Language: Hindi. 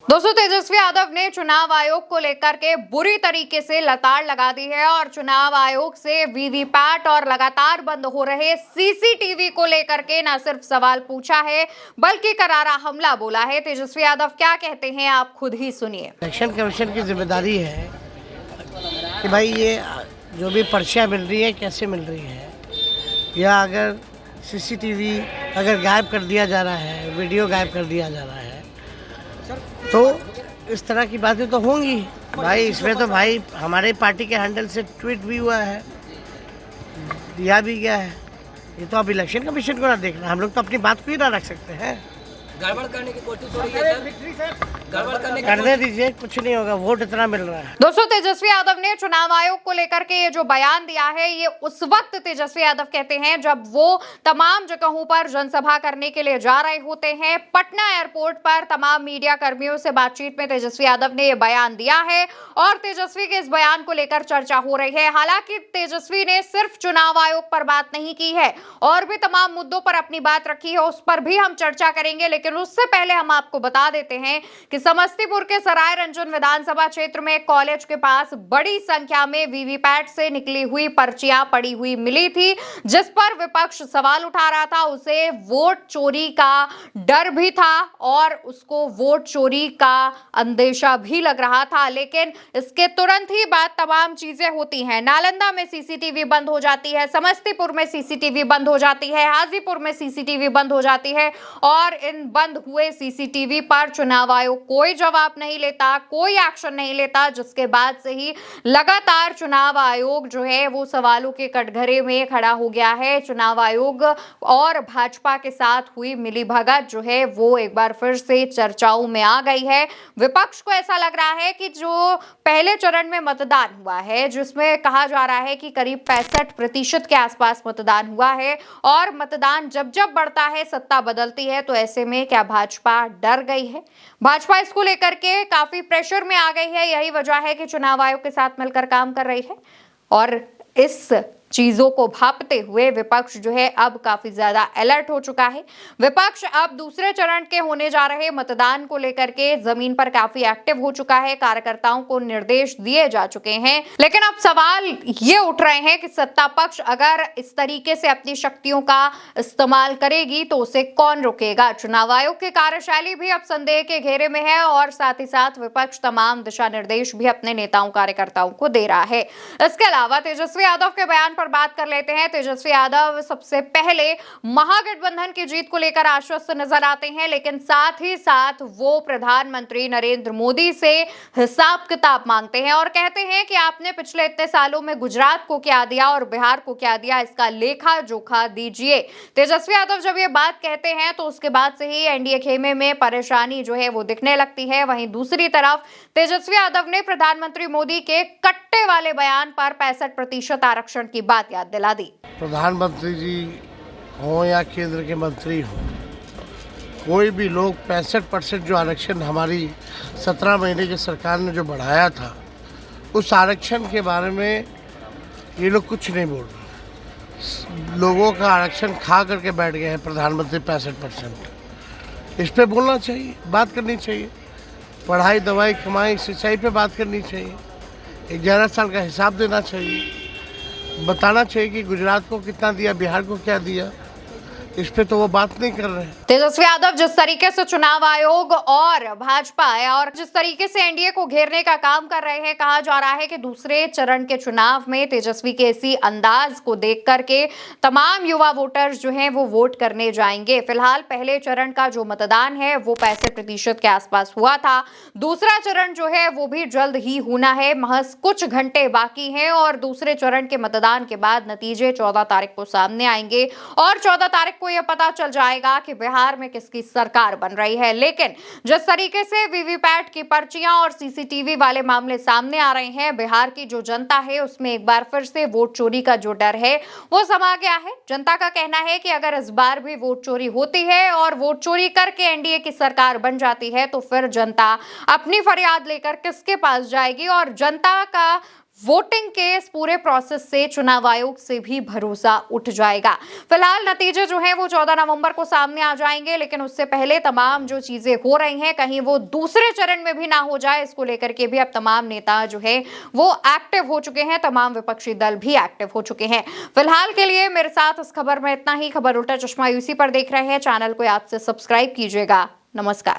दोस्तों, तेजस्वी यादव ने चुनाव आयोग को लेकर के बुरी तरीके से लताड़ लगा दी है और चुनाव आयोग से वीवीपैट और लगातार बंद हो रहे सीसीटीवी को लेकर के न सिर्फ सवाल पूछा है बल्कि करारा हमला बोला है। तेजस्वी यादव क्या कहते हैं, आप खुद ही सुनिए। इलेक्शन कमीशन की जिम्मेदारी है कि भाई ये जो भी पर्चियाँ मिल रही है कैसे मिल रही है, या अगर सीसीटीवी अगर गायब कर दिया जा रहा है, वीडियो गायब कर दिया जा रहा है, तो इस तरह की बातें तो होंगी भाई। इसमें तो भाई हमारे पार्टी के हैंडल से ट्वीट भी हुआ है, दिया भी गया है। ये तो अब इलेक्शन कमीशन को ना देखना, हम लोग तो अपनी बात को ही ना रख सकते हैं। गड़बड़ करने की कोशिश हो रही है सर। गड़बड़ करने दीजिए, कुछ नहीं होगा, वोट इतना मिल रहा है। दोस्तों, तेजस्वी यादव ने चुनाव आयोग को लेकर के ये जो बयान दिया है, ये उस वक्त तेजस्वी यादव कहते हैं जब वो तमाम जगहों पर जनसभा करने के लिए जा रहे होते हैं। पटना एयरपोर्ट पर तमाम मीडिया कर्मियों से बातचीत में तेजस्वी यादव ने ये बयान दिया है और तेजस्वी के इस बयान को लेकर चर्चा हो रही है। हालांकि तेजस्वी ने सिर्फ चुनाव आयोग पर बात नहीं की है और भी तमाम मुद्दों पर अपनी बात रखी है, उस पर भी हम चर्चा करेंगे। लेकिन उससे पहले हम आपको बता देते हैं कि समस्तीपुर के सराय रंजन विधानसभा क्षेत्र में कॉलेज के पास बड़ी संख्या में वीवीपैट से निकली हुई पर्चियां पड़ी हुई मिली थी, जिस पर विपक्ष सवाल उठा रहा था। उसे वोट चोरी का डर भी था और उसको वोट चोरी का अंदेशा भी लग रहा था। लेकिन इसके तुरंत ही बाद तमाम चीजें होती हैं। नालंदा में सीसीटीवी बंद हो जाती है, समस्तीपुर में सीसीटीवी बंद हो जाती है, हाजीपुर में सीसीटीवी बंद हो जाती है और इन बंद हुए सीसीटीवी पर चुनाव आयोग कोई जवाब नहीं लेता, कोई एक्शन नहीं लेता, जिसके बाद से ही लगातार चुनाव आयोग जो है वो सवालों के कटघरे में खड़ा हो गया है। चुनाव आयोग और भाजपा के साथ हुई मिलीभगत जो है वो एक बार फिर से चर्चाओं में आ गई है। विपक्ष को ऐसा लग रहा है कि जो पहले चरण में मतदान हुआ है, जिसमें कहा जा रहा है कि करीब 65% के आसपास मतदान हुआ है और मतदान जब जब बढ़ता है सत्ता बदलती है, तो ऐसे में क्या भाजपा डर गई है? भाजपा इसको लेकर के काफी प्रेशर में आ गई है। यही वजह है कि चुनाव आयोग के साथ मिलकर काम कर रही है और इस चीजों को भांपते हुए विपक्ष जो है अब काफी ज्यादा अलर्ट हो चुका है। विपक्ष अब दूसरे चरण के होने जा रहे मतदान को लेकर के जमीन पर काफी एक्टिव हो चुका है, कार्यकर्ताओं को निर्देश दिए जा चुके हैं। लेकिन अब सवाल ये उठ रहे हैं कि सत्ता पक्ष अगर इस तरीके से अपनी शक्तियों का इस्तेमाल करेगी तो उसे कौन रोकेगा? चुनाव आयोग की कार्यशैली भी अब संदेह के घेरे में है और साथ ही साथ विपक्ष तमाम दिशा निर्देश भी अपने नेताओं कार्यकर्ताओं को दे रहा है। इसके अलावा तेजस्वी यादव के बयान पर बात कर लेते हैं। तेजस्वी यादव सबसे पहले महागठबंधन की जीत को लेकर आश्वस्त नजर आते हैं, लेकिन साथ ही साथ वो प्रधानमंत्री नरेंद्र मोदी से हिसाब किताब मांगते हैं और कहते हैं कि आपने पिछले इतने सालों में गुजरात को क्या दिया और बिहार को क्या दिया, इसका लेखा जोखा दीजिए। तेजस्वी यादव जब ये बात कहते हैं तो उसके बाद से ही एनडीए खेमे में परेशानी जो है वो दिखने लगती है। वहीं दूसरी तरफ तेजस्वी यादव ने प्रधानमंत्री मोदी के कट्टे वाले बयान पर 65% आरक्षण की बात याद दिला दी। प्रधानमंत्री जी हो या केंद्र के मंत्री हो, कोई भी लोग 65% जो आरक्षण हमारी 17 महीने की सरकार ने जो बढ़ाया था, उस आरक्षण के बारे में ये लोग कुछ नहीं बोल रहे। लोगों का आरक्षण खा करके बैठ गए हैं प्रधानमंत्री 65%। इस पे बोलना चाहिए, बात करनी चाहिए। पढ़ाई, दवाई, कमाई, सिंचाई पे बात करनी चाहिए। 11 साल का हिसाब देना चाहिए, बताना चाहिए कि गुजरात को कितना दिया, बिहार को क्या दिया। इस पे तो वो बात नहीं कर रहे हैं। तेजस्वी यादव जिस तरीके से चुनाव आयोग और भाजपा और जिस तरीके से एनडीए को घेरने का काम कर रहे हैं, कहा जा रहा है कि दूसरे चरण के चुनाव में तेजस्वी के इसी अंदाज को देख करके तमाम युवा वोटर्स जो हैं वो वोट करने जाएंगे। फिलहाल पहले चरण का जो मतदान है वो 65% के आसपास हुआ था। दूसरा चरण जो है वो भी जल्द ही होना है, महज कुछ घंटे बाकी हैं और दूसरे चरण के मतदान के बाद नतीजे 14 तारीख को सामने आएंगे और 14 तारीख को यह पता चल जाएगा कि बिहार में किसकी सरकार बन रही है। लेकिन जिस तरीके से वीवीपैट की पर्चियां और सीसीटीवी वाले मामले सामने आ रहे हैं, बिहार की जो जनता है उसमें एक बार फिर से वोट चोरी का जो डर है वो समा गया है। जनता का कहना है कि अगर इस बार भी वोट चोरी होती है और वोट चोरी करके एनडीए की सरकार बन जाती है तो फिर जनता अपनी फरियाद लेकर किसके पास जाएगी और जनता का वोटिंग के इस पूरे प्रोसेस से चुनाव आयोग से भी भरोसा उठ जाएगा। फिलहाल नतीजे जो हैं वो 14 नवंबर को सामने आ जाएंगे, लेकिन उससे पहले तमाम जो चीजें हो रही हैं कहीं वो दूसरे चरण में भी ना हो जाए, इसको लेकर के भी अब तमाम नेता जो है वो एक्टिव हो चुके हैं, तमाम विपक्षी दल भी एक्टिव हो चुके हैं। फिलहाल के लिए मेरे साथ इस खबर में इतना ही। खबर उल्टा चश्मा यूसी पर देख रहे हैं, चैनल को याद से सब्सक्राइब कीजिएगा। नमस्कार।